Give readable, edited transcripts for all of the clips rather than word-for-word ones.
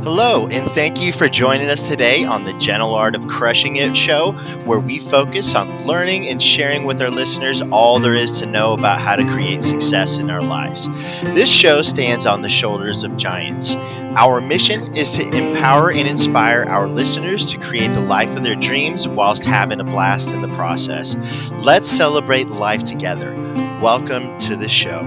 Hello, and thank you for joining us today on the Gentle Art of Crushing It show, where we focus on learning and sharing with our listeners all there is to know about how to create success in our lives. This show stands on the shoulders of giants. Our mission is to empower and inspire our listeners to create the life of their dreams whilst having a blast in the process. Let's celebrate life together. Welcome to the show.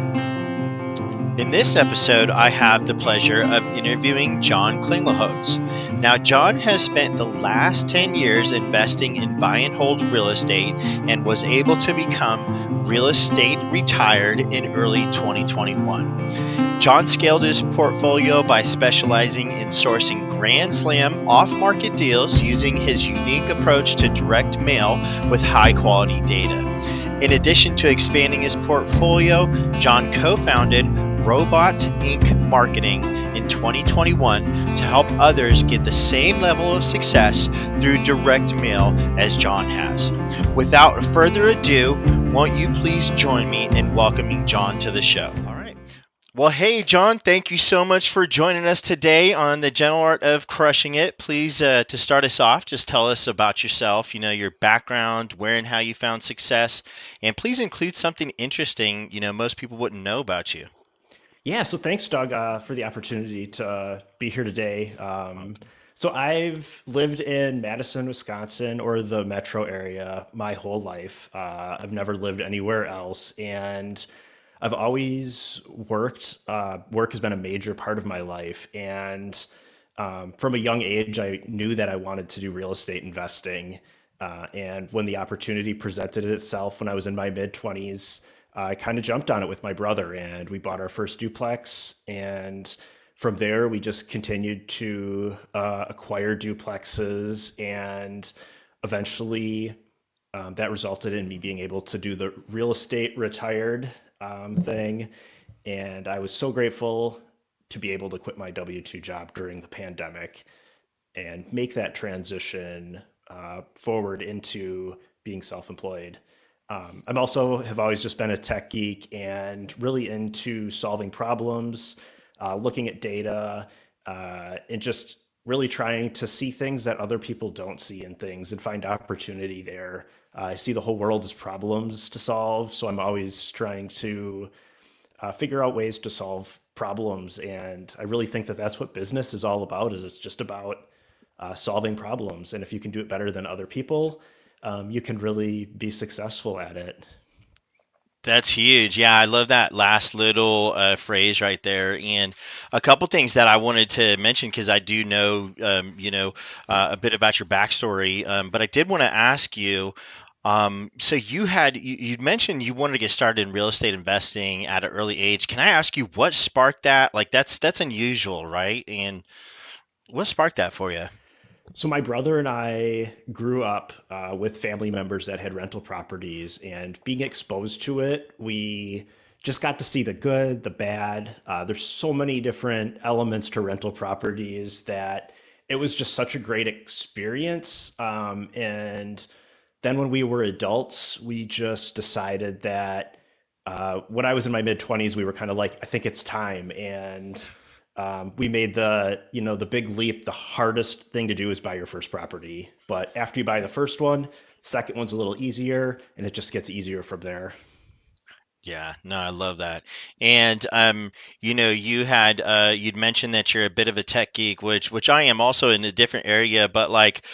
In this episode, I have the pleasure of interviewing John Klingelhoets. Now, John has spent the last 10 years investing in buy and hold real estate and was able to become real estate retired in early 2021. John scaled his portfolio by specializing in sourcing Grand Slam off market deals using his unique approach to direct mail with high quality data. In addition to expanding his portfolio, John co founded Robot Inc. Marketing in 2021 to help others get the same level of success through direct mail as John has. Without further ado, won't you please join me in welcoming John to the show? All right. Well, hey, John, thank you so much for joining us today on the Gentle Art of Crushing It. Please, to start us off, just tell us about yourself, your background, where and how you found success, and please include something interesting, most people wouldn't know about you. Yeah, so thanks, Doug, for the opportunity to be here today. Welcome. So I've lived in Madison, Wisconsin, or the metro area my whole life. I've never lived anywhere else, and I've always worked. Work has been a major part of my life, and from a young age, I knew that I wanted to do real estate investing. And when the opportunity presented itself when I was in my mid 20s, I kind of jumped on it with my brother and we bought our first duplex. And from there, we just continued to acquire duplexes. And eventually, that resulted in me being able to do the real estate retired thing. And I was so grateful to be able to quit my W 2 job during the pandemic and make that transition forward into being self employed. I'm also have always just been a tech geek and really into solving problems, looking at data, and just really trying to see things that other people don't see in things and find opportunity there. I see the whole world as problems to solve, so I'm always trying to figure out ways to solve problems. And I really think that that's what business is all about. Is it's just about solving problems, and if you can do it better than other people, you can really be successful at it. That's huge. Yeah, I love that last little phrase right there. And a couple things that I wanted to mention because I do know, a bit about your backstory. But I did want to ask you. So you'd mentioned you wanted to get started in real estate investing at an early age. Can I ask you what sparked that? Like that's unusual, right? And what sparked that for you? So my brother and I grew up with family members that had rental properties, and being exposed to it, we just got to see the good, the bad. There's so many different elements to rental properties that it was just such a great experience. And then when we were adults, we just decided that when I was in my mid 20s, we were kind of like, I think it's time. And we made the big leap. The hardest thing to do is buy your first property, but after you buy the first one, the second one's a little easier, and it just gets easier from there. Yeah, no, I love that. And you'd mentioned that you're a bit of a tech geek, which I am also in a different area, but like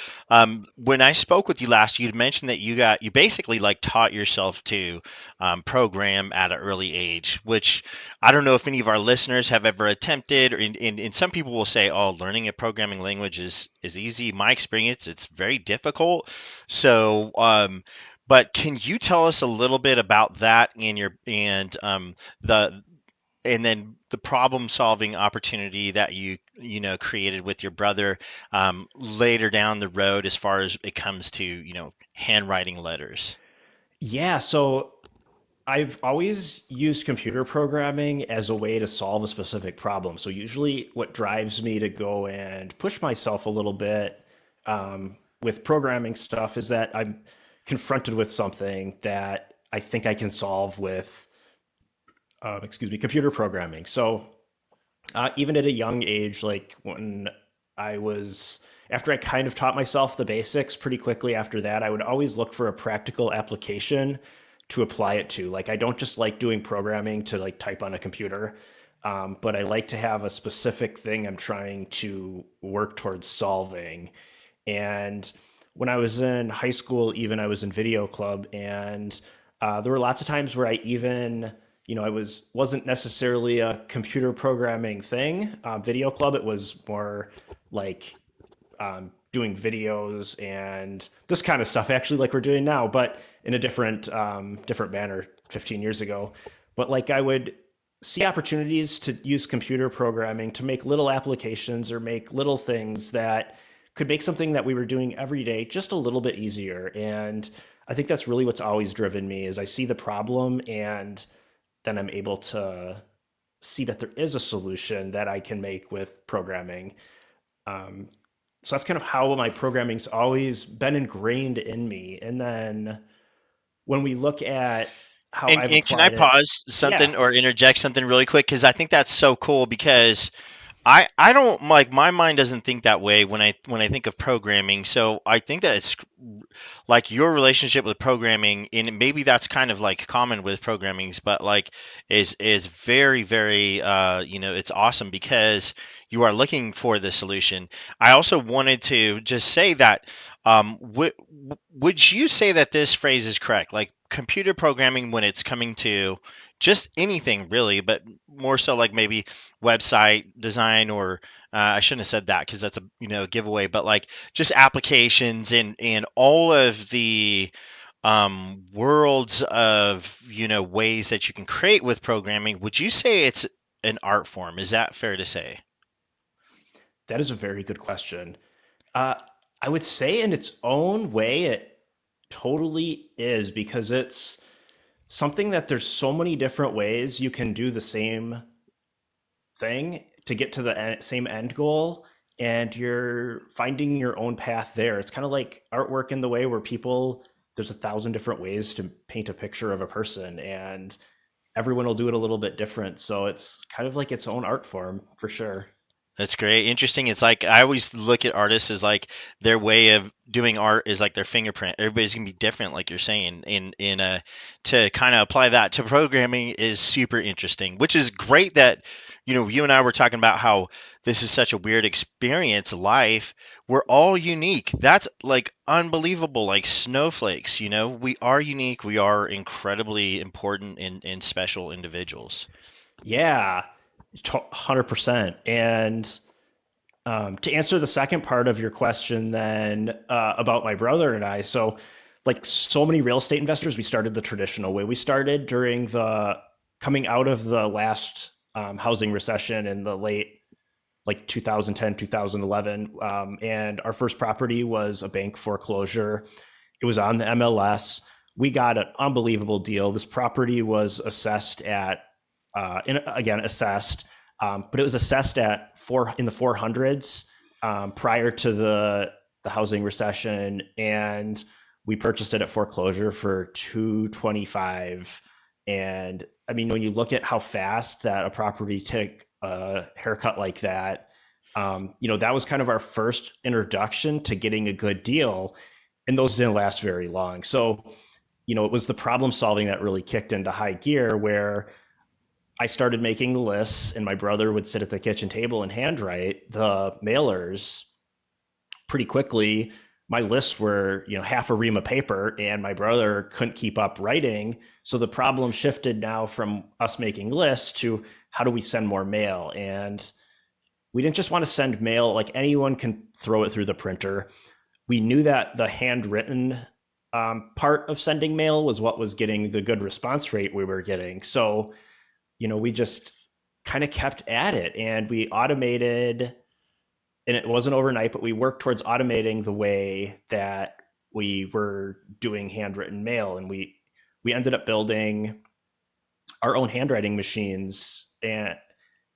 when I spoke with you last, you'd mentioned that you basically like taught yourself to program at an early age, which I don't know if any of our listeners have ever attempted, or and some people will say, "Oh, learning a programming language is easy." My experience, it's very difficult. So, but can you tell us a little bit about that and your the and then the problem solving opportunity that you created with your brother later down the road as far as it comes to handwriting letters? Yeah, so I've always used computer programming as a way to solve a specific problem. So usually, what drives me to go and push myself a little bit with programming stuff is that I'm confronted with something that I think I can solve with, computer programming. So even at a young age, like when after I kind of taught myself the basics pretty quickly after that, I would always look for a practical application to apply it to. Like, I don't just like doing programming to like type on a computer, but I like to have a specific thing I'm trying to work towards solving. And when I was in high school, even I was in video club, and there were lots of times where I even, I wasn't necessarily a computer programming thing. Video club, it was more like doing videos and this kind of stuff, actually, like we're doing now, but in a different manner 15 years ago. But like I would see opportunities to use computer programming to make little applications or make little things that could make something that we were doing every day just a little bit easier. And I think that's really what's always driven me is I see the problem and then I'm able to see that there is a solution that I can make with programming. Um, so that's kind of how my programming's always been ingrained in me. And then when we look at how I've And can I applied it, pause yeah, something or interject something really quick? Because I think that's so cool because I don't like my mind doesn't think that way when I think of programming. So I think that it's like your relationship with programming, and maybe that's kind of like common with programmings, but like is very very it's awesome because you are looking for the solution. I also wanted to just say that would you say that this phrase is correct? Like computer programming when it's coming to just anything really, but more so like maybe website design or I shouldn't have said that because that's a giveaway, but like just applications and all of the worlds of ways that you can create with programming. Would you say it's an art form? Is that fair to say? that is a very good question. Uh, I would say in its own way, it totally is because it's something that there's so many different ways you can do the same thing to get to the same end goal, and you're finding your own path there. It's kind of like artwork in the way where people there's a thousand different ways to paint a picture of a person, and everyone will do it a little bit different. So it's kind of like its own art form for sure. That's great. Interesting. It's like I always look at artists as like their way of doing art is like their fingerprint. Everybody's gonna be different, like you're saying. In to kind of apply that to programming is super interesting, which is great that you and I were talking about how this is such a weird experience, life. We're all unique. That's like unbelievable, like snowflakes, We are unique. We are incredibly important and special individuals. Yeah, 100%. And to answer the second part of your question, then about my brother and I, so like so many real estate investors, we started the traditional way. We started during the coming out of the last housing recession in the late like 2010, 2011. And our first property was a bank foreclosure. It was on the MLS. We got an unbelievable deal. This property was assessed at, again, assessed, but it was assessed at in the 400s prior to the housing recession. And we purchased it at foreclosure for 225. And I mean, when you look at how fast that a property took a haircut like that, that was kind of our first introduction to getting a good deal, and those didn't last very long. So, it was the problem solving that really kicked into high gear where I started making the lists, and my brother would sit at the kitchen table and handwrite the mailers pretty quickly. My lists were, half a ream of paper, and my brother couldn't keep up writing. So the problem shifted now from us making lists to how do we send more mail? And we didn't just want to send mail like anyone can throw it through the printer. We knew that the handwritten part of sending mail was what was getting the good response rate we were getting. So, we just kind of kept at it and we automated, and it wasn't overnight, but we worked towards automating the way that we were doing handwritten mail. And we ended up building our own handwriting machines, and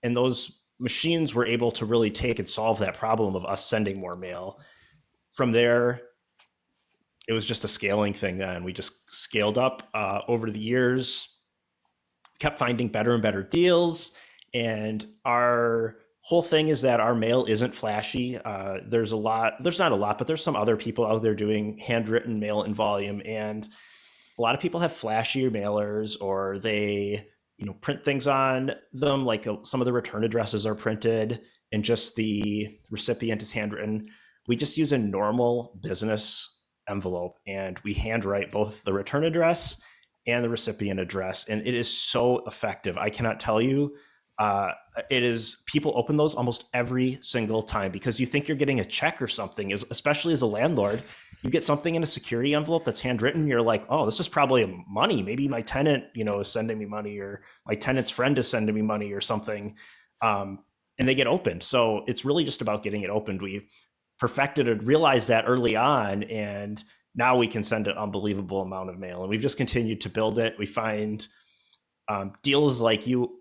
those machines were able to really take and solve that problem of us sending more mail. From there, it was just a scaling thing. Then we just scaled up over the years, kept finding better and better deals, and our whole thing is that our mail isn't flashy. There's not a lot, but there's some other people out there doing handwritten mail in volume, and a lot of people have flashier mailers, or they print things on them, like some of the return addresses are printed and just the recipient is handwritten. We just use a normal business envelope and we handwrite both the return address and the recipient address, and it is so effective. I cannot tell you. It is, people open those almost every single time because you think you're getting a check or something, especially as a landlord. You get something in a security envelope that's handwritten, you're like, oh, this is probably money. Maybe my tenant, is sending me money, or my tenant's friend is sending me money or something. Um, and they get opened. So it's really just about getting it opened. We perfected and realized that early on, and now we can send an unbelievable amount of mail. And we've just continued to build it. We find deals like you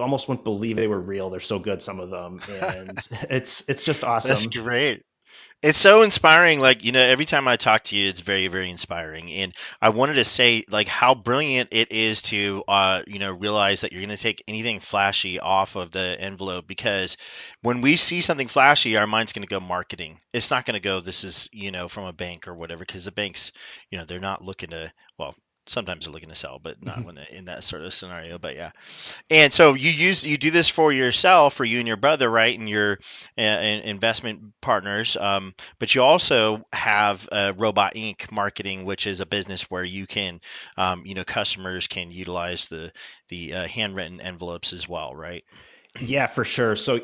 almost wouldn't believe they were real. They're so good, some of them, and it's just That's awesome. great. It's so inspiring. Like, every time I talk to you, it's very, very inspiring. And I wanted to say, like, how brilliant it is to, realize that you're going to take anything flashy off of the envelope, because when we see something flashy, our mind's going to go marketing. It's not going to go, this is, from a bank or whatever, because the banks, they're not looking to, well, sometimes they're looking to sell, but not when in that sort of scenario. But yeah. And so you do this for yourself, for you and your brother, right? And your investment partners. But you also have Robot Inc. Marketing, which is a business where you can, customers can utilize the handwritten envelopes as well, right? Yeah, for sure. So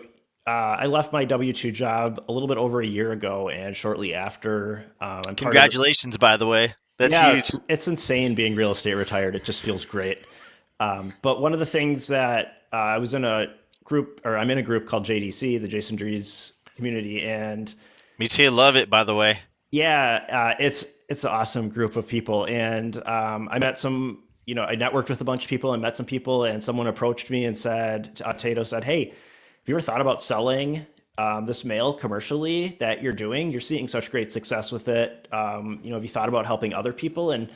I left my W-2 job a little bit over a year ago, and shortly after, I'm part of the. Congratulations, by the way. That's Yeah, huge. it's insane being real estate retired. It just feels great. But one of the things that I was in a group, or I'm in a group called JDC, the Jason Drees community, and Me too. Love it, by the way. yeah, it's an awesome group of people, and I met some. I networked with a bunch of people and met some people, and someone approached me and said, Tato said, "Hey, have you ever thought about selling this mail commercially that you're doing? You're seeing such great success with it. Have you thought about helping other people?" And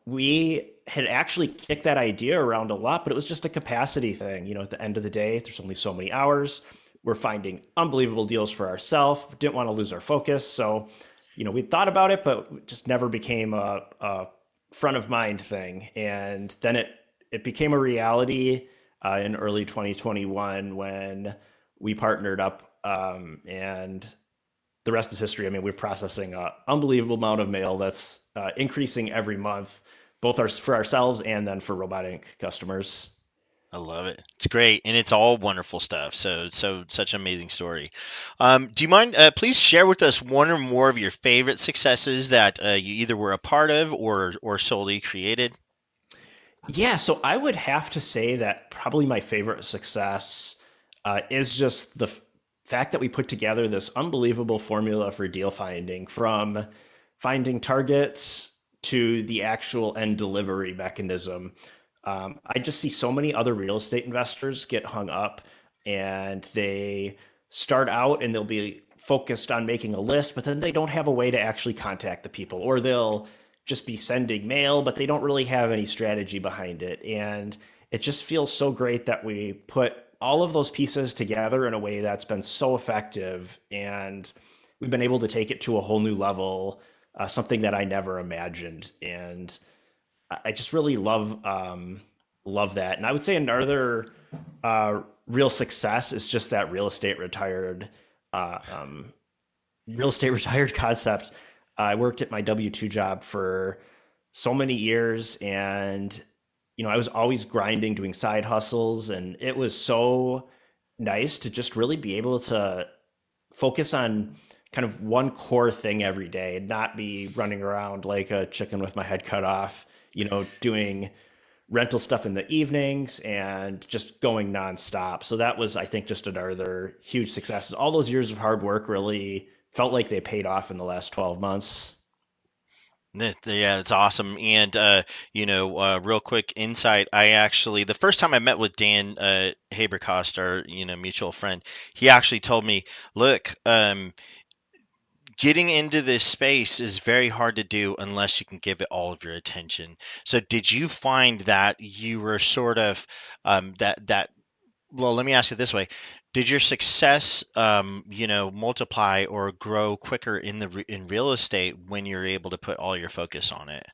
we had actually kicked that idea around a lot, but it was just a capacity thing. At the end of the day, there's only so many hours. We're finding unbelievable deals for ourselves. Didn't want to lose our focus. So, we thought about it, but it just never became a front of mind thing. And then it became a reality in early 2021 when we partnered up, and the rest is history. I mean, we're processing an unbelievable amount of mail that's increasing every month, both for ourselves and then for robotic customers. I love it. It's great, and it's all wonderful stuff. So such an amazing story. Do you mind? Please share with us one or more of your favorite successes that you either were a part of or solely created. Yeah, so I would have to say that probably my favorite success is just the fact that we put together this unbelievable formula for deal finding, from finding targets to the actual end delivery mechanism. I just see so many other real estate investors get hung up, and they start out and they'll be focused on making a list, but then they don't have a way to actually contact the people, or they'll just be sending mail, but they don't really have any strategy behind it. And it just feels so great that we put all of those pieces together in a way that's been so effective. And we've been able to take it to a whole new level, something that I never imagined. And I just really love that. And I would say another real success is just that uh, um, real estate retired concept. I worked at my W-2 job for so many years, and I was always grinding, doing side hustles, and it was so nice to just really be able to focus on kind of one core thing every day and not be running around like a chicken with my head cut off, doing rental stuff in the evenings and just going nonstop. So that was, I think, just another huge success. All those years of hard work really felt like they paid off in the last 12 months. Yeah, it's awesome. And real quick insight. I actually, the first time I met with Dan Haberkost, our mutual friend, he actually told me, "Look, getting into this space is very hard to do unless you can give it all of your attention." So, did you find that you were sort of that well, let me ask it this way: did your success, multiply or grow quicker in in real estate when you're able to put all your focus on it?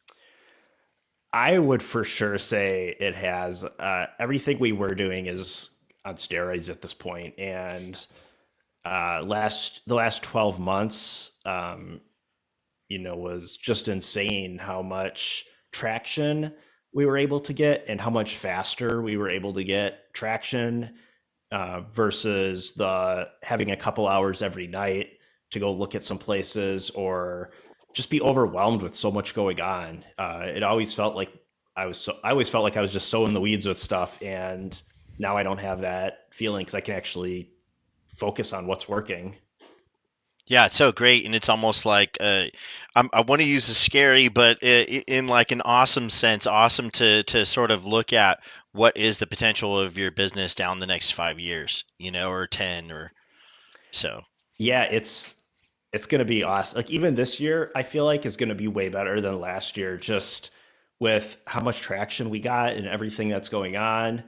I would for sure say it has. Everything we were doing is on steroids at this point, and the last 12 months, was just insane how much traction we were able to get and how much faster we were able to get traction versus the having a couple hours every night to go look at some places or just be overwhelmed with so much going on. It always felt like I always felt like I was just so in the weeds with stuff, and now I don't have that feeling because I can actually focus on what's working. Yeah, it's so great, and it's almost like I want to use the scary, but in like an awesome sense, awesome to sort of look at what is the potential of your business down the next 5 years, or 10 or so. Yeah, it's going to be awesome. Like even this year, I feel like is going to be way better than last year, just with how much traction we got and everything that's going on.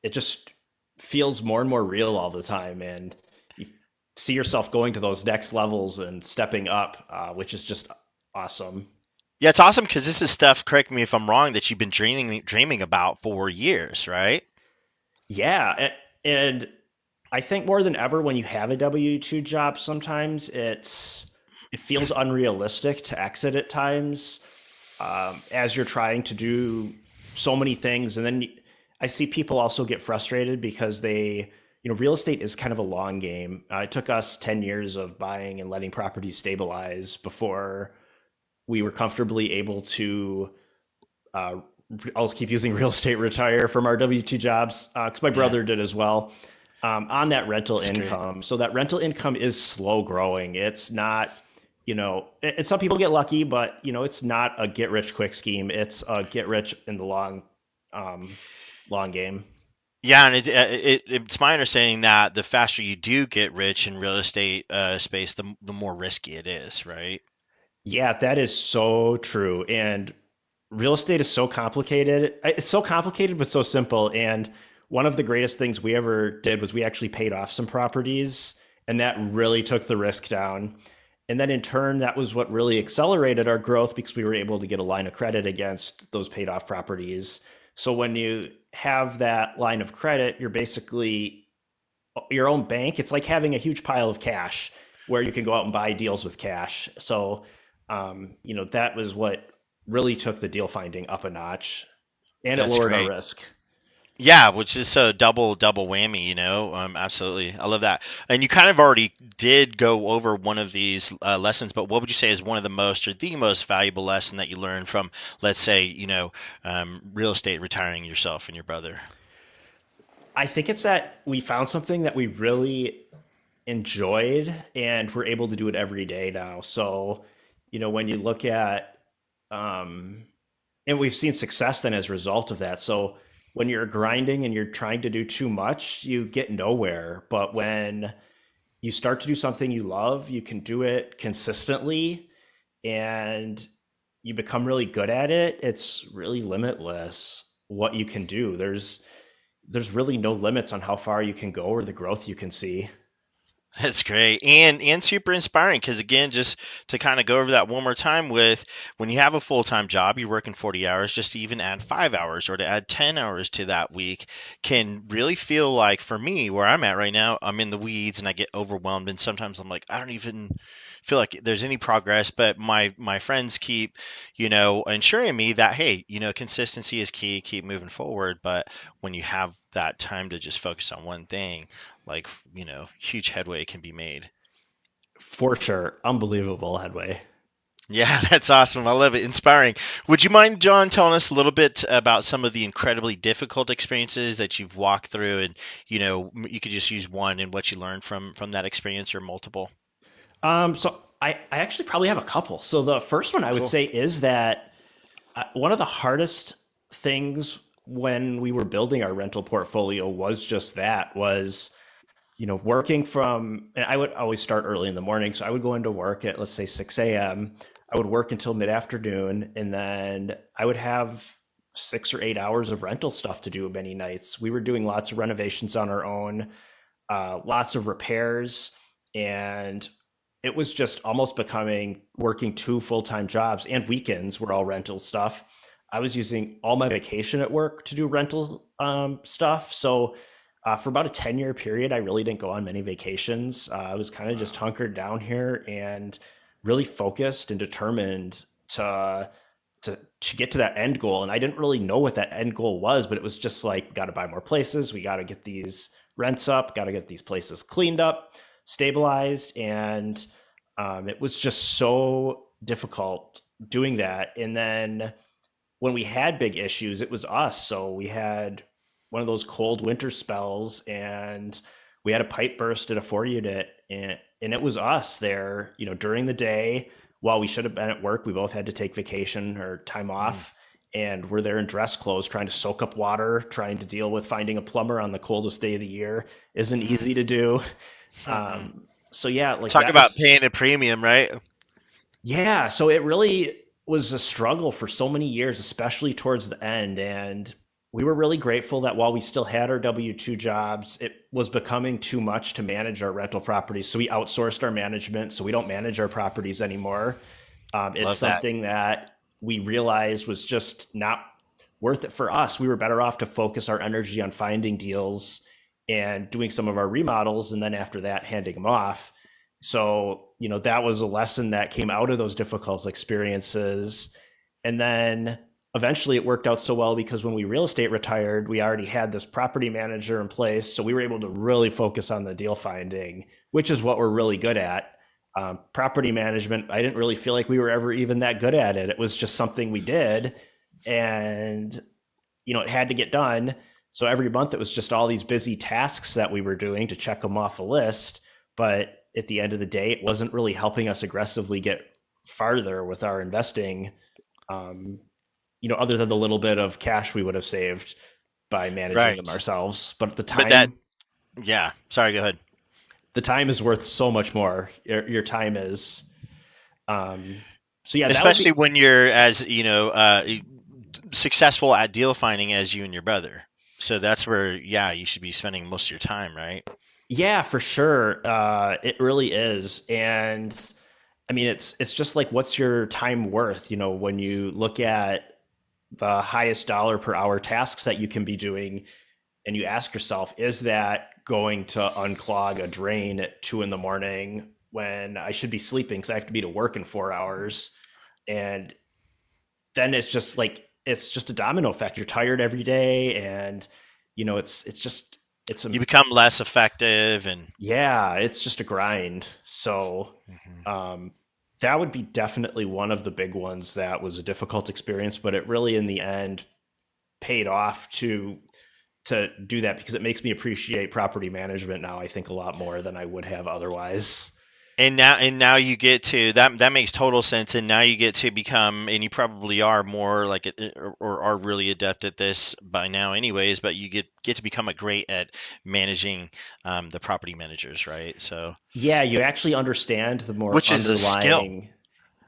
It just feels more and more real all the time, and you see yourself going to those next levels and stepping up, which is just awesome. Yeah, it's awesome because this is stuff. Correct me if I'm wrong. That you've been dreaming about for years, right? Yeah, and I think more than ever when you have a W-2 job, sometimes it feels unrealistic to exit at times as you're trying to do so many things. And then I see people also get frustrated because real estate is kind of a long game. It took us 10 years of buying and letting properties stabilize before we were comfortably able to, uh, I'll keep using real estate, retire from our W-2 jobs because my Yeah, brother did as well, on that rental it's great. income. So that rental income is slow growing. It's not, some people get lucky, but it's not a get rich quick scheme. It's a get rich in the um, long game. Yeah, and it's my understanding that the faster you do get rich in real estate space, the more risky it is, right? Yeah, that is so true. And real estate is so complicated. It's so complicated, but so simple. And one of the greatest things we ever did was we actually paid off some properties, and that really took the risk down. And then in turn, that was what really accelerated our growth because we were able to get a line of credit against those paid off properties. So when you have that line of credit, you're basically your own bank. It's like having a huge pile of cash where you can go out and buy deals with cash. So, that was what really took the deal finding up a notch, and it That's lowered our great. risk. Yeah, which is so double whammy, absolutely. I love that. And you kind of already did go over one of these lessons, but what would you say is one of the most or the most valuable lesson that you learned from, let's say, real estate, retiring yourself and your brother? I think it's that we found something that we really enjoyed, and we're able to do it every day now. So, when you look at, um, and we've seen success then as a result of that. So when you're grinding and you're trying to do too much, you get nowhere. But when you start to do something you love, you can do it consistently and you become really good at it. It's really limitless what you can do. There's really no limits on how far you can go or the growth you can see. That's great and super inspiring because again, just to kind of go over that one more time with when you have a full-time job, you're working 40 hours, just to even add 5 hours or to add 10 hours to that week can really feel like for me where I'm at right now, I'm in the weeds and I get overwhelmed and sometimes I'm like, I don't even feel like there's any progress, but my friends keep, ensuring me that hey, consistency is key, keep moving forward, but when you have that time to just focus on one thing, like huge headway can be made. For sure. Unbelievable headway. Yeah, that's awesome. I love it. Inspiring. Would you mind, John, telling us a little bit about some of the incredibly difficult experiences that you've walked through, and you could just use one and what you learned from that experience, or multiple? So I actually probably have a couple. So the first one I would Cool. say is that one of the hardest things when we were building our rental portfolio was just that was working from, and I would always start early in the morning. So I would go into work at, let's say, 6 a.m. I would work until mid afternoon, and then I would have 6 or 8 hours of rental stuff to do many nights. We were doing lots of renovations on our own, lots of repairs, and it was just almost becoming working two full-time jobs, and weekends were all rental stuff. I was using all my vacation at work to do rental stuff. So for about a 10-year period, I really didn't go on many vacations. I was kind of just Wow. hunkered down here and really focused and determined to get to that end goal. And I didn't really know what that end goal was, but it was just like, got to buy more places. We got to get these rents up, got to get these places cleaned up, stabilized. And it was just so difficult doing that. And then when we had big issues, it was us. So we had one of those cold winter spells, and we had a pipe burst at a 4 unit, and it was us there, during the day while we should have been at work. We both had to take vacation or time Mm, off, and we're there in dress clothes trying to soak up water, trying to deal with finding a plumber on the coldest day of the year isn't mm, easy to do. mm-mm. So yeah, like Talk that was about just paying a premium, right? yeah, so it really was a struggle for so many years, especially towards the end. And we were really grateful that while we still had our W 2 jobs, it was becoming too much to manage our rental properties. So we outsourced our management. So we don't manage our properties anymore. It's Love that. something that we realized was just not worth it for us. We were better off to focus our energy on finding deals and doing some of our remodels. And then after that, handing them off. So, that was a lesson that came out of those difficult experiences. And then eventually it worked out so well because when we real estate retired, we already had this property manager in place. So we were able to really focus on the deal finding, which is what we're really good at. Property management, I didn't really feel like we were ever even that good at it. It was just something we did. And, it had to get done. So every month it was just all these busy tasks that we were doing to check them off a list. But at the end of the day, it wasn't really helping us aggressively get farther with our investing, um, other than the little bit of cash we would have saved by managing them Right. ourselves. But at But that, yeah. Sorry, go ahead. the time is worth so much more. Your time is. Um, so yeah, that would Especially be. when you're as, successful at deal finding as you and your brother. So that's where, yeah, you should be spending most of your time, right? Yeah, for sure. It really is. And I mean, it's just like, what's your time worth? When you look at the highest dollar per hour tasks that you can be doing, and you ask yourself, is that going to unclog a drain at 2 in the morning when I should be sleeping because I have to be to work in 4 hours? And then it's just a domino effect. You're tired every day, and it's just it's a You become less effective and yeah, it's just a grind. So mhm. um, that would be definitely one of the big ones that was a difficult experience, but it really in the end paid off to do that because it makes me appreciate property management now, I think, a lot more than I would have otherwise. And now you get to that makes total sense, and now you get to become, and you probably are more like it, or are really adept at this by now anyways, but you get to become a great at managing the property managers, right? So Yeah, you actually understand the more which is a skill. underlying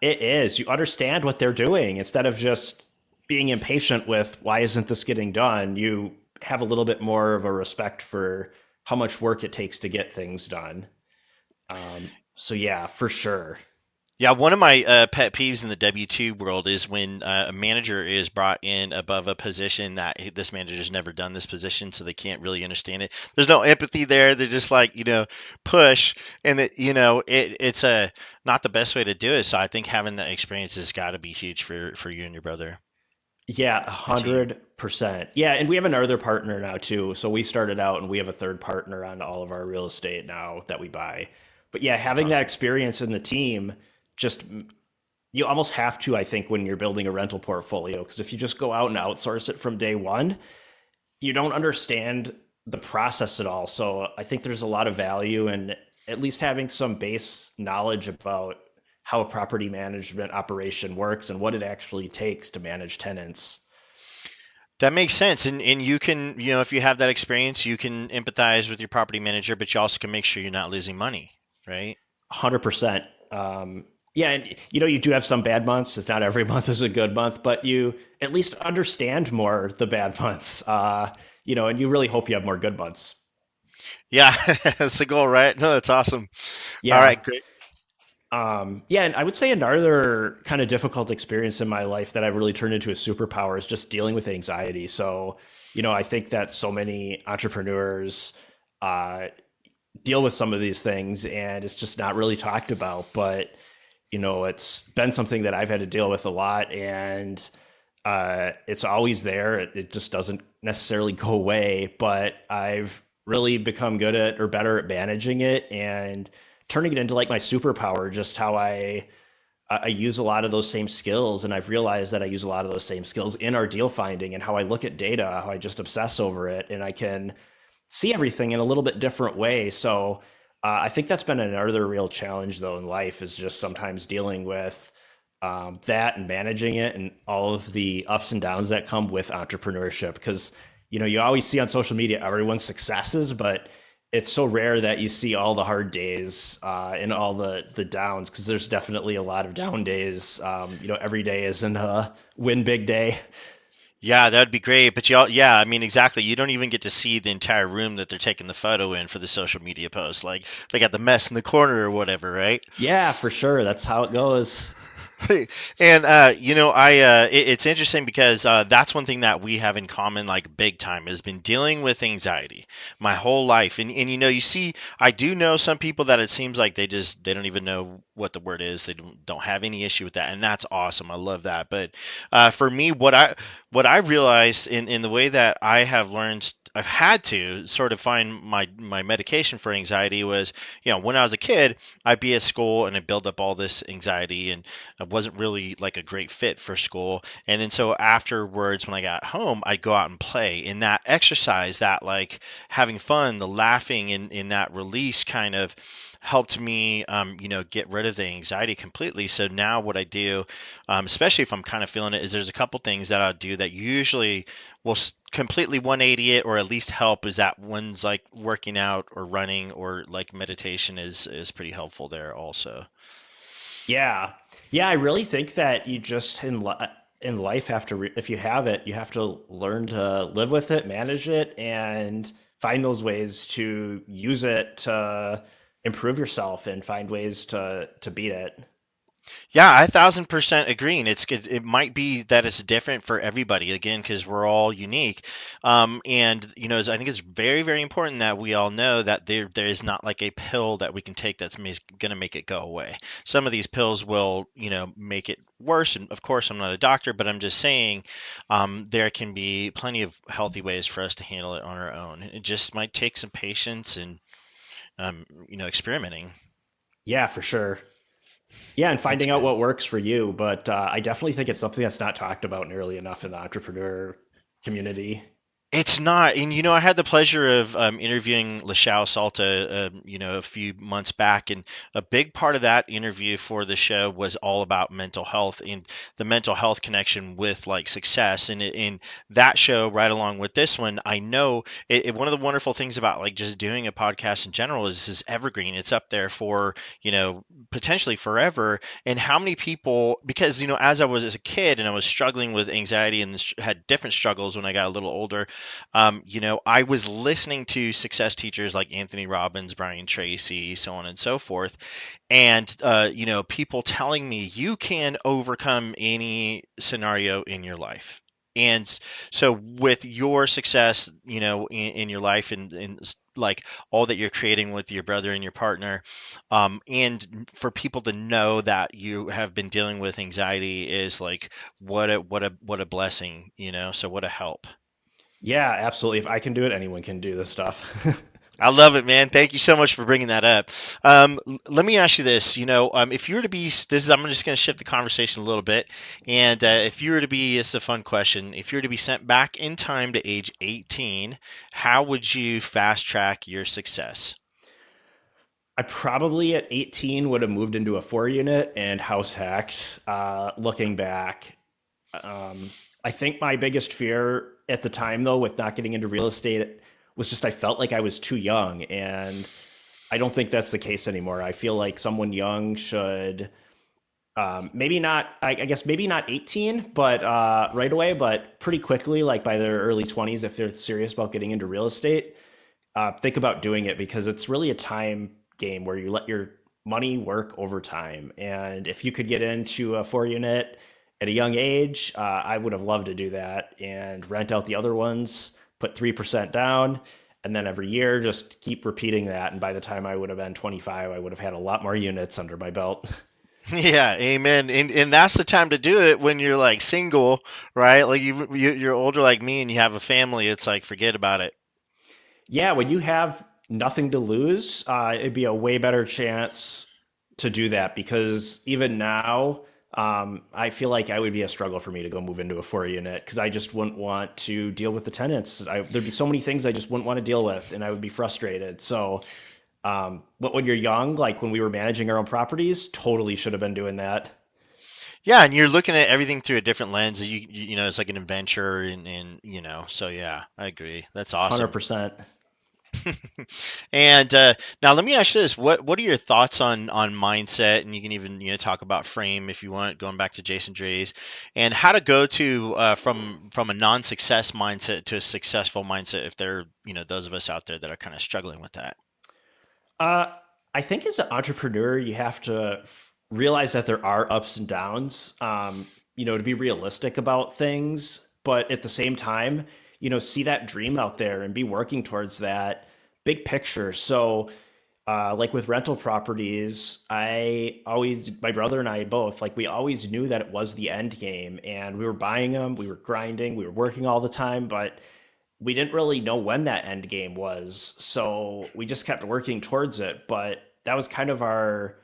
it is. You understand what they're doing instead of just being impatient with why isn't this getting done. You have a little bit more of a respect for how much work it takes to get things done. So yeah, for sure. Yeah, one of my pet peeves in the W-2 world is when a manager is brought in above a position that this manager's never done this position, so they can't really understand it. There's no empathy there. They're just like, push, and it's a not the best way to do it. So I think having that experience has got to be huge for you and your brother, Yeah, a the team. 100%. Yeah, and we have another partner now too. So we started out and we have a third partner on all of our real estate now that we buy. But yeah, That's having that awesome. experience in the team, just you almost have to, I think, when you're building a rental portfolio, because if you just go out and outsource it from day one, you don't understand the process at all. So I think there's a lot of value in at least having some base knowledge about how a property management operation works and what it actually takes to manage tenants. That makes sense. And you can, if you have that experience, you can empathize with your property manager, but you also can make sure you're not losing money, right? 100%. Yeah, and you do have some bad months. It's not every month is a good month, but you at least understand more the bad months. And you really hope you have more good months. Yeah, that's the goal, right? No, that's awesome. All Yeah. right, great. Yeah, and I would say another kind of difficult experience in my life that I've really turned into a superpower is just dealing with anxiety. So, I think that so many entrepreneurs uh, deal with some of these things and it's just not really talked about. But, it's been something that I've had to deal with a lot and it's always there. It just doesn't necessarily go away, but I've really become good at or better at managing it and turning it into like my superpower, just how I use a lot of those same skills, and I've realized that I use a lot of those same skills in our deal finding and how I look at data, how I just obsess over it, and I can see everything in a little bit different way. So I think that's been another real challenge, though, in life is just sometimes dealing with that and managing it and all of the ups and downs that come with entrepreneurship. Because, you always see on social media everyone's successes, but it's so rare that you see all the hard days and all the downs because there's definitely a lot of down days. Every day isn't a win big day. Yeah, that would be great. But yeah, I mean, exactly. You don't even get to see the entire room that they're taking the photo in for the social media post. Like they got the mess in the corner or whatever, right? Yeah, for sure. That's how it goes. And it's interesting because that's one thing that we have in common, like big time, has been dealing with anxiety my whole life. And you see, I do know some people that it seems like they don't even know what the word is. They don't have any issue with that, and that's awesome. I love that. But for me, what I realized in the way that I have learned. I've had to sort of find my medication for anxiety was, when I was a kid, I'd be at school and I'd build up all this anxiety, and I wasn't really like a great fit for school. And then so afterwards, when I got home, I'd go out and play. And that exercise, that like having fun, the laughing in that release kind of helped me, get rid of the anxiety completely. So now what I do, especially if I'm kind of feeling it, is there's a couple things that I'll do that usually will completely 180 it or at least help. Is that one's like working out or running or like meditation is pretty helpful there also. Yeah. Yeah, I really think that you just in life have to if you have it, you have to learn to live with it, manage it and find those ways to use it to improve yourself and find ways to beat it. Yeah, I 1,000% agree. And it might be that it's different for everybody again because we're all unique. And I think it's very, very important that we all know that there is not like a pill that we can take that's going to make it go away. Some of these pills will make it worse. And of course, I'm not a doctor, but I'm just saying there can be plenty of healthy ways for us to handle it on our own. It just might take some patience and experimenting. Yeah, for sure. Yeah, and That's finding out good. what works for you, but I definitely think it's something that's not talked about nearly enough in the entrepreneur community. It's not, and I had the pleasure of interviewing Lashao Salta, a few months back, and a big part of that interview for the show was all about mental health and the mental health connection with like success. And in that show, right along with this one, I know one of the wonderful things about like just doing a podcast in general is evergreen. It's up there for potentially forever. And how many people, because as I was a kid and I was struggling with anxiety and had different struggles when I got a little older. I was listening to success teachers like Anthony Robbins, Brian Tracy, so on and so forth, and people telling me you can overcome any scenario in your life. And so, with your success, in your life and like all that you're creating with your brother and your partner, and for people to know that you have been dealing with anxiety is like what a blessing, so what a help. Yeah, absolutely. If I can do it, anyone can do this stuff. I love it, man. Thank you so much for bringing that up. Let me ask you this. If you were to be, I'm just going to shift the conversation a little bit. And if you were to be, it's a fun question. If you were to be sent back in time to age 18, how would you fast track your success? I probably at 18 would have moved into a 4 unit and house hacked. Looking back, I think my biggest fear at the time, though, with not getting into real estate was just I felt like I was too young. And I don't think that's the case anymore. I feel like someone young should Maybe not, I guess maybe not 18, but right away, but pretty quickly, like by their early 20s, if they're serious about getting into real estate, think about doing it because it's really a time game where you let your money work over time. And if you could get into a 4 unit at a young age, I would have loved to do that and rent out the other ones, put 3% down, and then every year just keep repeating that. And by the time I would have been 25, I would have had a lot more units under my belt. Yeah, amen. And that's the time to do it when you're like single, right? Like you're older like me and you have a family. It's like forget about it. Yeah, when you have nothing to lose, it'd be a way better chance to do that because even now, I feel like I would be a struggle for me to go move into a 4 unit because I just wouldn't want to deal with the tenants. There'd be so many things I just wouldn't want to deal with, and I would be frustrated. So, but when you're young, like when we were managing our own properties, totally should have been doing that. Yeah, and you're looking at everything through a different lens. You know, it's like an adventure, and you know, so yeah, I agree. That's awesome. 100%. And now let me ask you this: what are your thoughts on mindset? And you can even talk about frame if you want, going back to Jason Drees, and how to go to from a non-success mindset to a successful mindset. If there are those of us out there that are kind of struggling with that. Uh, I think as an entrepreneur, you have to realize that there are ups and downs, to be realistic about things, but at the same time, see that dream out there and be working towards that big picture. So, like with rental properties, my brother and I both, like, we always knew that it was the end game and we were buying them, we were grinding, we were working all the time, but we didn't really know when that end game was. So we just kept working towards it. But that was kind of our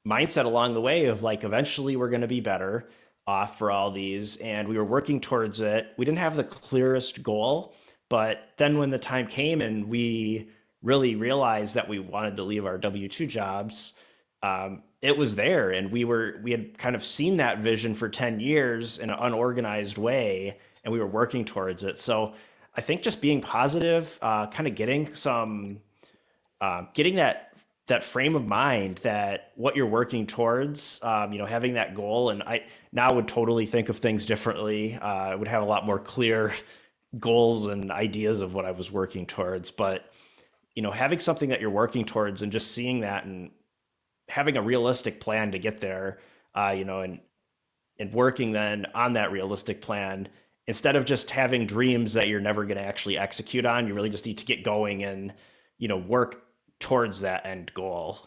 mindset along the way of like, eventually we're going to be better off for all these. And we were working towards it. We didn't have the clearest goal. But then when the time came and we really realized that we wanted to leave our W 2 jobs, it was there. And we had kind of seen that vision for 10 years in an unorganized way. And we were working towards it. So I think just being positive, kind of getting that frame of mind that what you're working towards, having that goal. And I now would totally think of things differently. I would have a lot more clear goals and ideas of what I was working towards. But having something that you're working towards and just seeing that and having a realistic plan to get there, and working then on that realistic plan instead of just having dreams that you're never going to actually execute on. You really just need to get going and work towards that end goal.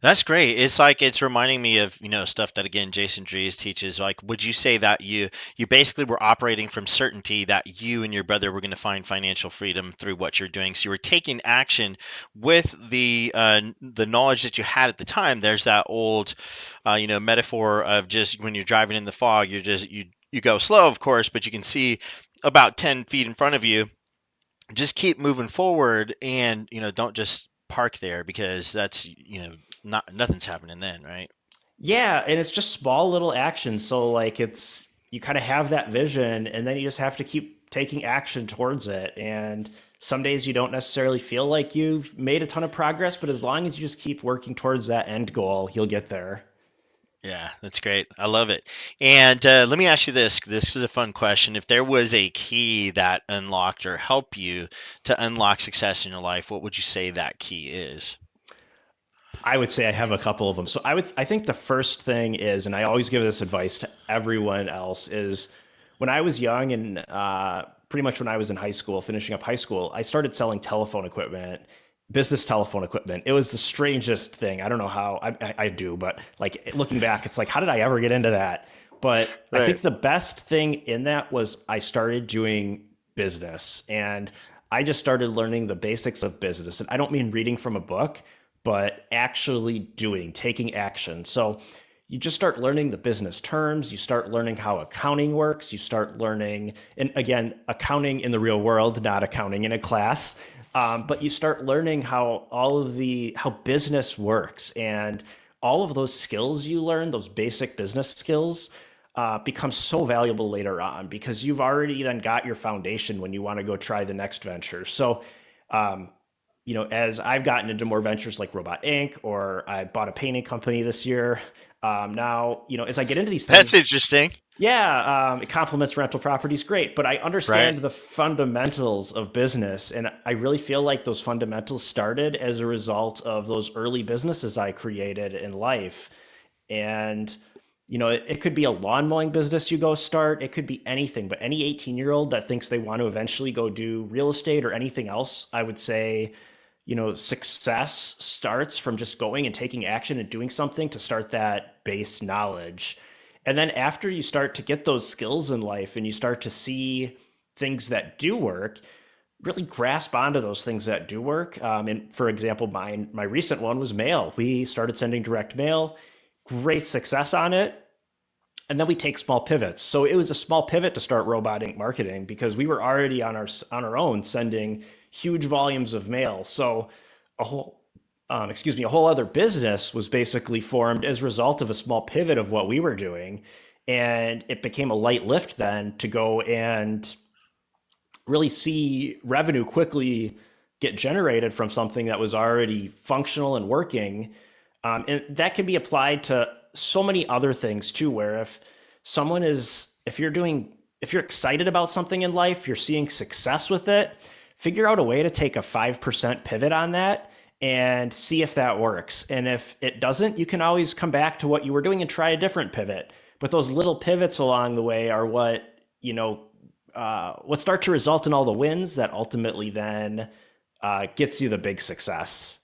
That's great. It's like it's reminding me of, stuff that again Jason Drees teaches. Like, would you say that you basically were operating from certainty that you and your brother were going to find financial freedom through what you're doing? So you were taking action with the knowledge that you had at the time. There's that old, metaphor of just when you're driving in the fog, you go slow, of course, but you can see about 10 feet in front of you. Just keep moving forward, and don't just park there because that's not nothing's happening then, right? Yeah, and it's just small little actions. So like it's you kind of have that vision and then you just have to keep taking action towards it. And some days you don't necessarily feel like you've made a ton of progress, but as long as you just keep working towards that end goal, you'll get there. Yeah, that's great. I love it. And let me ask you this. This is a fun question. If there was a key that unlocked or helped you to unlock success in your life, what would you say that key is? I would say I have a couple of them. So I think the first thing is, and I always give this advice to everyone else, is when I was young and pretty much when I was in high school, finishing up high school, I started selling telephone equipment, business telephone equipment. It was the strangest thing. I don't know how I do, but like looking back, it's like, how did I ever get into that? But I Right. think the best thing in that was I started doing business and I just started learning the basics of business. And I don't mean reading from a book, but actually doing, taking action. So you just start learning the business terms, you start learning how accounting works, you start learning, and again, accounting in the real world, not accounting in a class. But you start learning how business works and all of those skills you learn, those basic business skills, become so valuable later on because you've already then got your foundation when you want to go try the next venture. So as I've gotten into more ventures like Robot Inc. or I bought a painting company this year. Now, as I get into these That's things, interesting, yeah, it complements rental properties great, but I right? understand the fundamentals of business, and I really feel like those fundamentals started as a result of those early businesses I created in life. And it could be a lawn mowing business you go start. It could be anything, but any 18-year-old that thinks they want to eventually go do real estate or anything else, I would say, success starts from just going and taking action and doing something to start that base knowledge. And then after you start to get those skills in life and you start to see things that do work, really grasp onto those things that do work. And for example, my recent one was mail. We started sending direct mail, great success on it, and then we take small pivots. So it was a small pivot to start robotic marketing because we were already on our own sending huge volumes of mail. So a whole a whole other business was basically formed as a result of a small pivot of what we were doing, and it became a light lift then to go and really see revenue quickly get generated from something that was already functional and working. And that can be applied to so many other things too, where if you're excited about something in life, you're seeing success with it, figure out a way to take a 5% pivot on that and see if that works. And if it doesn't, you can always come back to what you were doing and try a different pivot. But those little pivots along the way are what start to result in all the wins that ultimately then gets you the big success.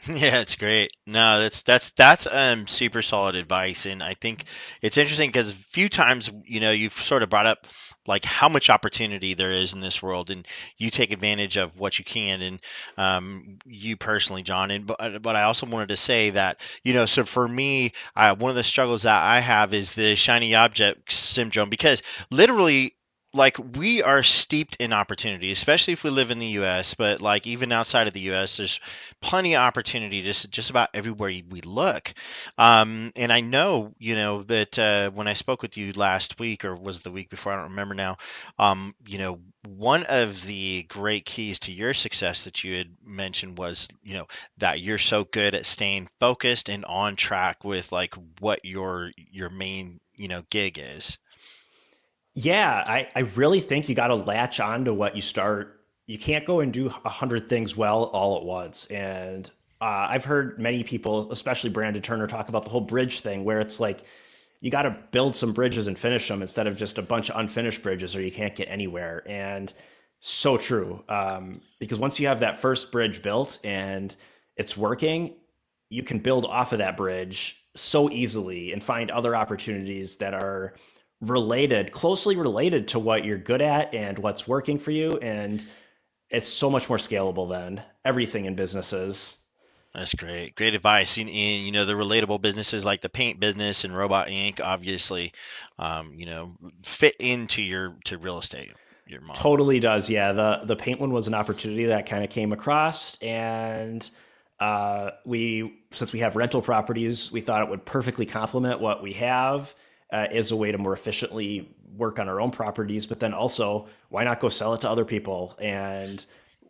Yeah, it's great. No, that's super solid advice, and I think it's interesting because a few times, you've sort of brought up like how much opportunity there is in this world, and you take advantage of what you can, and you personally, John, and but I also wanted to say that so for me, one of the struggles that I have is the shiny object syndrome because literally. Like we are steeped in opportunity, especially if we live in the U.S. But like even outside of the U.S., there's plenty of opportunity just about everywhere we look. And I know, that when I spoke with you last week or was the week before, I don't remember now, one of the great keys to your success that you had mentioned was, that you're so good at staying focused and on track with like what your main, gig is. Yeah, I really think you got to latch on to what you start. You can't go and do 100 things well all at once. And I've heard many people, especially Brandon Turner, talk about the whole bridge thing, where it's like you got to build some bridges and finish them instead of just a bunch of unfinished bridges, or you can't get anywhere. And so true, because once you have that first bridge built and it's working, you can build off of that bridge so easily and find other opportunities that are closely related to what you're good at and what's working for you. And it's so much more scalable than everything in businesses. That's great. Great advice. And, the relatable businesses like the paint business and Robot Inc. obviously, fit into to real estate, your model. Totally does. Yeah. The paint one was an opportunity that kind of came across, and since we have rental properties, we thought it would perfectly complement what we have as a way to more efficiently work on our own properties. But then also, why not go sell it to other people? And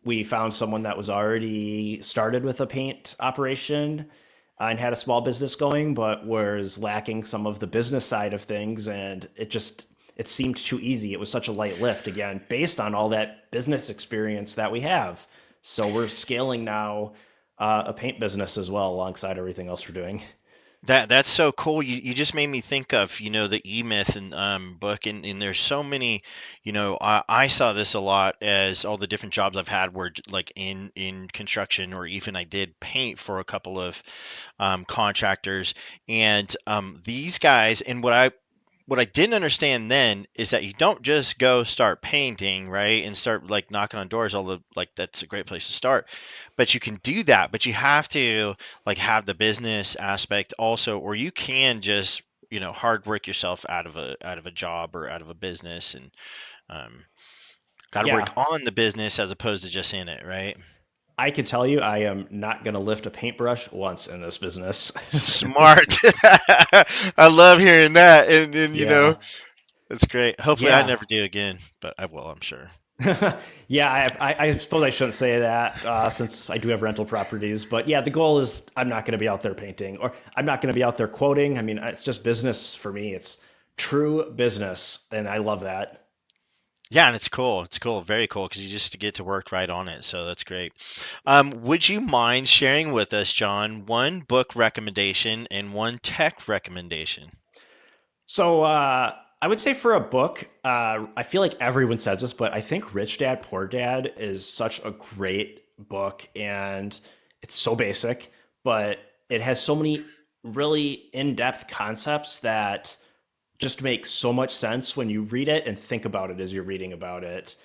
we found someone that was already started with a paint operation and had a small business going, but was lacking some of the business side of things. And it seemed too easy. It was such a light lift, again, based on all that business experience that we have. So we're scaling now a paint business as well alongside everything else we're doing. That's so cool. You just made me think of, the E Myth and book, and there's so many, I saw this a lot as all the different jobs I've had were like in construction, or even I did paint for a couple of contractors, and these guys, and what I didn't understand then is that you don't just go start painting, right? And start like knocking on doors, although like that's a great place to start. But you can do that, but you have to like have the business aspect also, or you can just, hard work yourself out of a job or out of a business and um, got to work Yeah, on the business as opposed to just in it, right? I can tell you I am not going to lift a paintbrush once in this business. Smart. I love hearing that. And Yeah. it's great. Hopefully I Yeah. never do again, but I will, I'm sure. Yeah, I suppose I shouldn't say that since I do have rental properties. But yeah, the goal is I'm not going to be out there painting or I'm not going to be out there quoting. I mean, it's just business for me. It's true business. And I love that. Yeah, and it's cool. It's cool, very cool, because you just get to work right on it. So that's great. Would you mind sharing with us, John, one book recommendation and one tech recommendation? So I would say for a book, I feel like everyone says this, but I think Rich Dad Poor Dad is such a great book, and it's so basic, but it has so many really in-depth concepts that just makes so much sense when you read it and think about it as you're reading about it.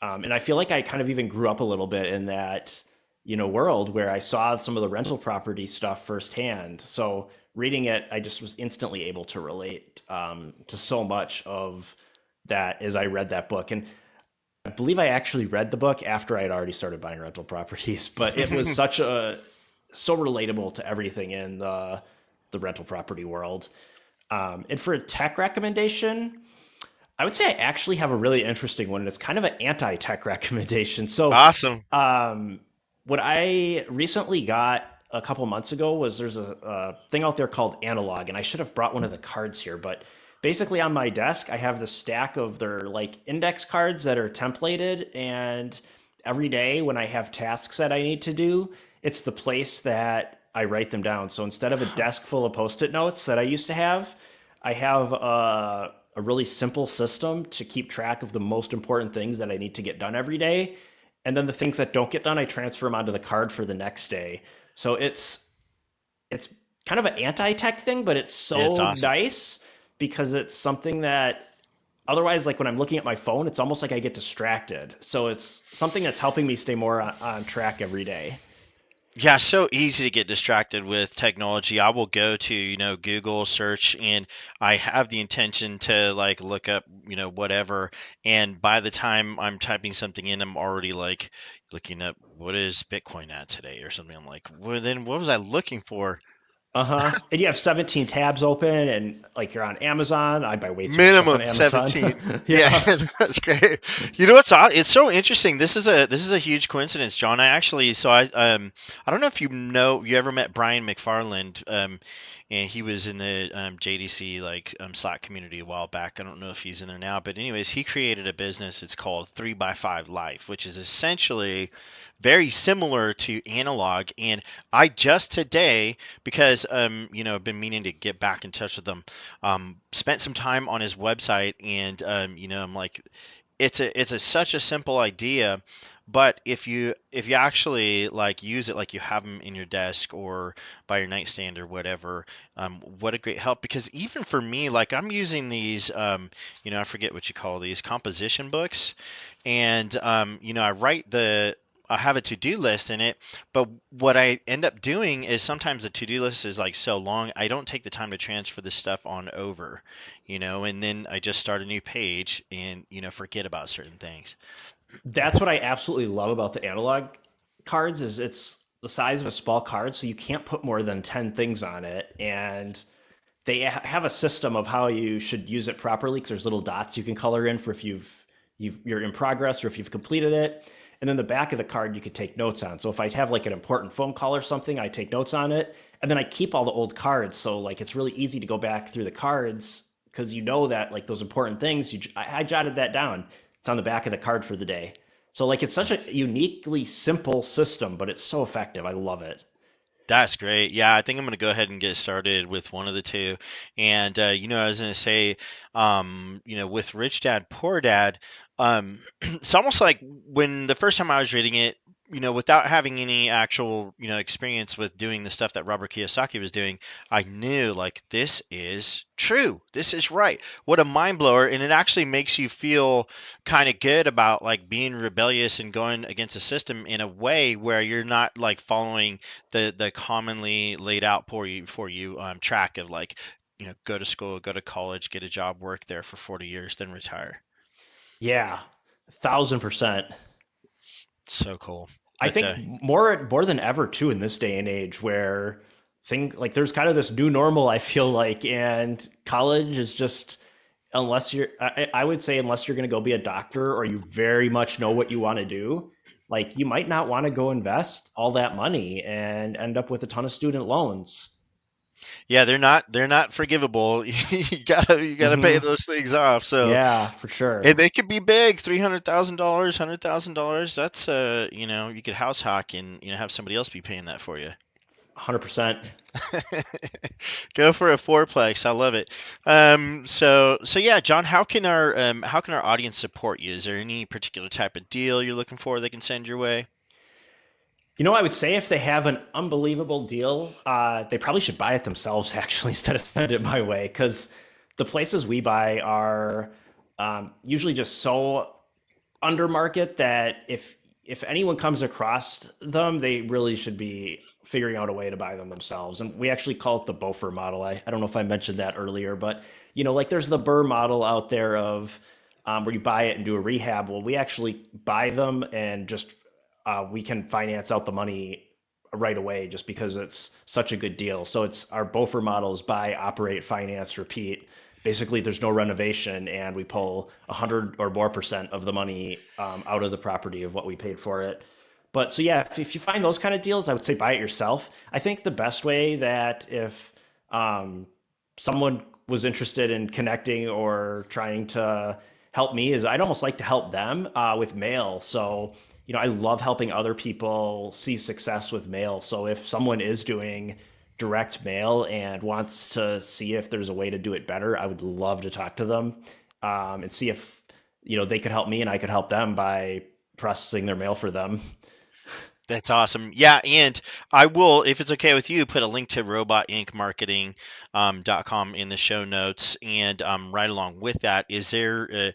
And I feel like I kind of even grew up a little bit in that, world where I saw some of the rental property stuff firsthand. So reading it, I just was instantly able to relate to so much of that as I read that book. And I believe I actually read the book after I had already started buying rental properties, but it was so relatable to everything in the rental property world. And for a tech recommendation, I would say I actually have a really interesting one, and it's kind of an anti-tech recommendation. So, Awesome. um, what I recently got a couple months ago was there's a thing out there called Analog, and I should have brought one of the cards here, but basically on my desk I have this stack of their like index cards that are templated, and every day when I have tasks that I need to do, it's the place that I write them down. So instead of a desk full of post-it notes that I used to have, I have a really simple system to keep track of the most important things that I need to get done every day. And then the things that don't get done, I transfer them onto the card for the next day. So it's kind of an anti-tech thing, but it's It's so awesome. nice because it's something that otherwise, like when I'm looking at my phone, it's almost like I get distracted. So it's something that's helping me stay more on track every day. Yeah, so easy to get distracted with technology. I will go to, Google search, and I have the intention to like look up, whatever. And by the time I'm typing something in, I'm already like looking up what is Bitcoin at today or something. I'm like, well, then what was I looking for? Uh-huh. And you have 17 tabs open and like you're on Amazon. I buy way too much stuff on Minimum Amazon. 17. Yeah, Yeah. that's great. You know what's odd? It's so interesting. This is a huge coincidence, John. I don't know if you ever met Brian McFarland, and he was in the JDC Slack community a while back. I don't know if he's in there now, but anyways, he created a business. It's called 3x5 Life, which is essentially very similar to Analog. And I just today, because I've been meaning to get back in touch with them, spent some time on his website, and I'm like, it's such a simple idea, but if you actually like use it, like you have them in your desk or by your nightstand or whatever, what a great help. Because even for me, like I'm using these, I forget what you call these composition books, and I have a to-do list in it, but what I end up doing is sometimes the to-do list is like so long, I don't take the time to transfer this stuff on over, and then I just start a new page and, forget about certain things. That's what I absolutely love about the analog cards is it's the size of a small card, so you can't put more than 10 things on it. And they have a system of how you should use it properly because there's little dots you can color in for if you're in progress or if you've completed it. And then the back of the card you could take notes on. So if I have like an important phone call or something, I take notes on it. And then I keep all the old cards. So like it's really easy to go back through the cards because you know that like those important things, I jotted that down. It's on the back of the card for the day. So like it's such a Nice. uniquely simple system, but it's so effective. I love it. That's great. Yeah, I think I'm going to go ahead and get started with one of the two. And, I was going to say, with Rich Dad, Poor Dad, it's almost like when the first time I was reading it, without having any actual, experience with doing the stuff that Robert Kiyosaki was doing, I knew like this is true. This is right. What a mind blower. And it actually makes you feel kind of good about like being rebellious and going against the system in a way where you're not like following the commonly laid out for you track of like, go to school, go to college, get a job, work there for 40 years, then retire. Yeah, 1,000%. So cool. I But think more than ever too in this day and age where things like there's kind of this new normal I feel like and college is just unless I would say, unless you're going to go be a doctor or you very much know what you want to do, like you might not want to go invest all that money and end up with a ton of student loans. Yeah, they're not forgivable. You gotta pay Hmm. those things off. So, Yeah, for sure. and they could be big, $300,000, $100,000. That's you could house hack and have somebody else be paying that for you. 100%. Go for a fourplex. I love it. So yeah, John, how can our audience support you? Is there any particular type of deal you're looking for they can send your way? I would say if they have an unbelievable deal, they probably should buy it themselves actually instead of send it my way because the places we buy are usually just so under market that if anyone comes across them, they really should be figuring out a way to buy them themselves. And we actually call it the Bofer model. I don't know if I mentioned that earlier, but like there's the Burr model out there of where you buy it and do a rehab. Well, we actually buy them and just we can finance out the money right away just because it's such a good deal. So it's our Bofer models: buy, operate, finance, repeat. Basically, there's no renovation, and we pull 100 or more% of the money out of the property of what we paid for it. But so yeah, if you find those kind of deals, I would say buy it yourself. I think the best way that if um, someone was interested in connecting or trying to help me is I'd almost like to help them with mail. So, I love helping other people see success with mail. So if someone is doing direct mail and wants to see if there's a way to do it better, I would love to talk to them and see if, they could help me and I could help them by processing their mail for them. That's awesome. Yeah, and I will, if it's okay with you, put a link to robotincmarketing.com in the show notes. And right along with that, is there, a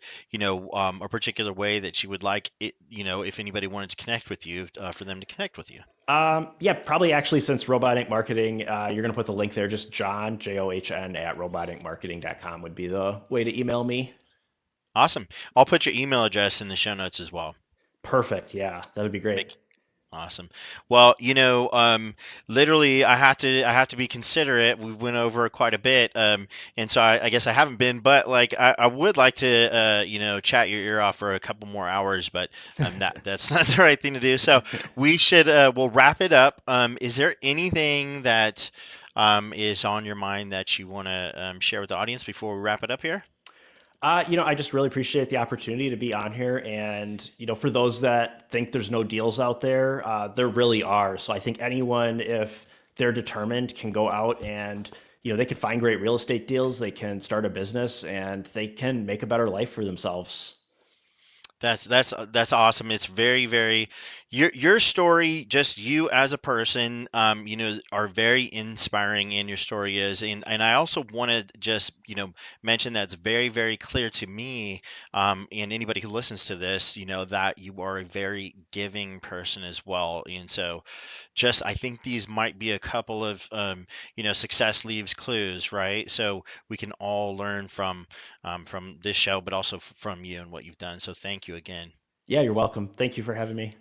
particular way that you would like it, if anybody wanted to connect with you, for them to connect with you? Yeah, probably actually since robotic marketing, you're going to put the link there. Just John at roboticmarketing.com would be the way to email me. Awesome. I'll put your email address in the show notes as well. Perfect. Yeah, that would be great. Make Awesome. Well, literally, I have to be considerate. We went over quite a bit, and so I guess I haven't been, but like I would like to, chat your ear off for a couple more hours, but that's not the right thing to do. So we'll wrap it up. Is there anything that is on your mind that you want to share with the audience before we wrap it up here? I just really appreciate the opportunity to be on here. And, for those that think there's no deals out there, there really are. So I think anyone, if they're determined, can go out and, they can find great real estate deals, they can start a business, and they can make a better life for themselves. That's awesome. It's very, very your story, just you as a person, are very inspiring, and your story is. And I also want to just mention that it's very, very clear to me, and anybody who listens to this, that you are a very giving person as well. And so, just I think these might be a couple of success leaves clues, right? So we can all learn from this show, but also from you and what you've done. So thank you again. Yeah, you're welcome. Thank you for having me.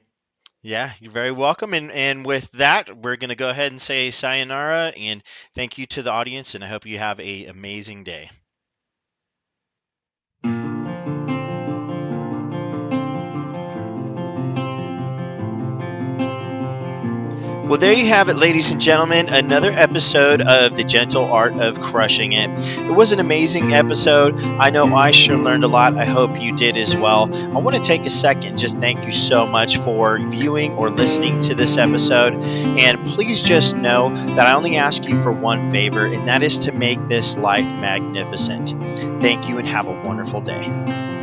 Yeah, you're very welcome. And with that, we're going to go ahead and say sayonara and thank you to the audience. And I hope you have a amazing day. Well, there you have it, ladies and gentlemen. Another episode of The Gentle Art of Crushing It. It was an amazing episode. I know I sure learned a lot. I hope you did as well. I want to take a second and just thank you so much for viewing or listening to this episode. And please just know that I only ask you for one favor, and that is to make this life magnificent. Thank you and have a wonderful day.